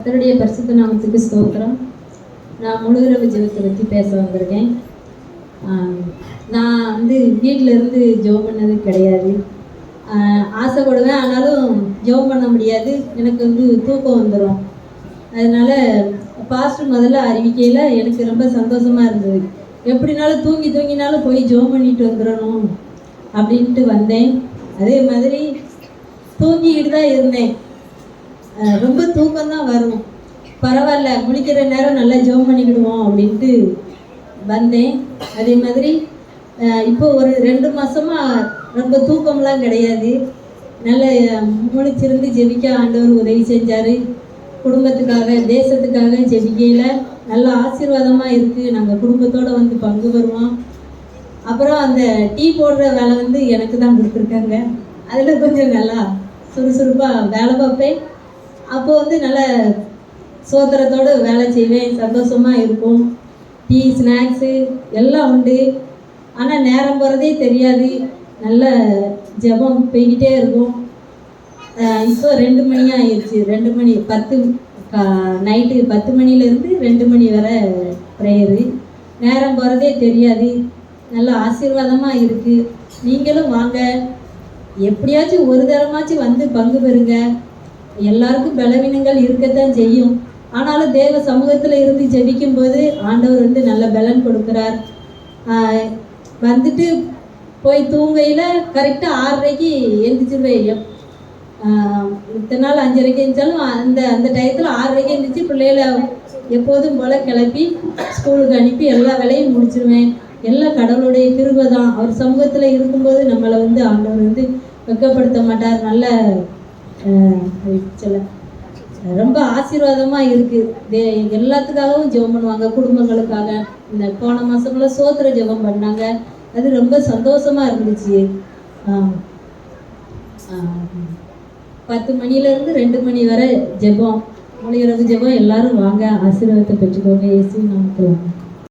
கர்த்தருடைய பரிசுத்த நாமத்துக்கு ஸ்தோத்திரம். நான் முழு இரவு ஜெபத்தை பற்றி பேச வந்திருக்கேன். நான் வீட்டில் இருந்து ஜெபம் பண்ணது கிடையாது. ஆசைப்படுவேன், ஆனாலும் ஜெபம் பண்ண முடியாது. எனக்கு தூக்கம் வந்துடும். அதனால் பாஸ்டர் முதல்ல அறிவிக்கையில் எனக்கு ரொம்ப சந்தோஷமாக இருந்தது. எப்படினாலும் தூங்கினாலும் போய் ஜெபம் பண்ணிட்டு வந்துடணும் அப்படின்ட்டு வந்தேன். அதே மாதிரி தூங்கிக்கிட்டு தான் இருந்தேன். ரொம்ப தூக்கம்தான் வரும். பரவாயில்ல, முடிக்கிற நேரம் நல்லா ஜெபம் பண்ணிக்கிடுவோம் அப்படின்ட்டு வந்தேன். அதே மாதிரி இப்போ ஒரு 2 மாதமாக ரொம்ப தூக்கம்லாம் கிடையாது. நல்ல முழிச்சிருந்து ஜெபிக்க ஆண்டவர் உதவி செஞ்சார். குடும்பத்துக்காக, தேசத்துக்காக ஜெபிக்கையில் நல்ல ஆசீர்வாதமாக இருக்குது. நாங்கள் குடும்பத்தோடு பங்கு வருவோம். அப்புறம் அந்த டீ போடுற வேலை எனக்கு தான் கொடுத்துருக்காங்க. அதில் கொஞ்சம் நல்லா சுறுசுறுப்பாக வேலை பார்ப்பேன். அப்போது நல்ல சோத்திரத்தோடு வேலை செய்வேன். சந்தோஷமாக இருக்கும். டீ, ஸ்நாக்ஸு எல்லாம் உண்டு. ஆனால் நேரம் போகிறதே தெரியாது. நல்ல ஜெபம் போய்கிட்டே இருக்கும். இப்போ 2 மணி ஆயிடுச்சு. 2 மணி 10 நைட்டு 10 மணிலேருந்து 2 மணி வரை ப்ரேயரு. நேரம் போகிறதே தெரியாது. நல்ல ஆசீர்வாதமாக இருக்குது. நீங்களும் வாங்க, எப்படியாச்சும் ஒரு தரமாச்சும் பங்கு பெறுங்க. எல்லாருக்கும் பலவீனங்கள் இருக்கத்தான் செய்யும். ஆனாலும் தேவ சமூகத்தில் இருந்து ஜெபிக்கும் போது ஆண்டவர் நல்ல பலன் கொடுக்குறார். வந்துட்டு போய் தூங்கையில் கரெக்டாக 6:30க்கு எழுந்திரிச்சிருவேன். இத்தனை நாள் 5:30க்கு எழுந்தாலும் அந்த டயத்தில் 6:30க்கு எழுந்திரிச்சு பிள்ளைகளை எப்போதும் போல் கிளப்பி ஸ்கூலுக்கு அனுப்பி எல்லா வேலையும் முடிச்சிருவேன். எல்லாம் கடவுளுடைய கிருபை தான். அவர் சமூகத்தில் இருக்கும்போது நம்மளை ஆண்டவர் வெட்கப்படுத்த மாட்டார். நல்ல சொல்ல ரொம்ப ஆசீர்வாதமாக இருக்குது. எல்லாத்துக்காகவும் ஜெபம் பண்ணுவாங்க. குடும்பங்களுக்காக இந்த போன மாதம்லாம் சோத்திர ஜெபம் பண்ணாங்க. அது ரொம்ப சந்தோஷமாக இருந்துச்சு. 10 மணிலேருந்து 2 மணி வரை ஜெபம், முழு இரவு ஜெபம். எல்லாரும் வாங்க, ஆசீர்வாதத்தை பெற்றுக்கோங்க. இயேசு நாமத்தில்.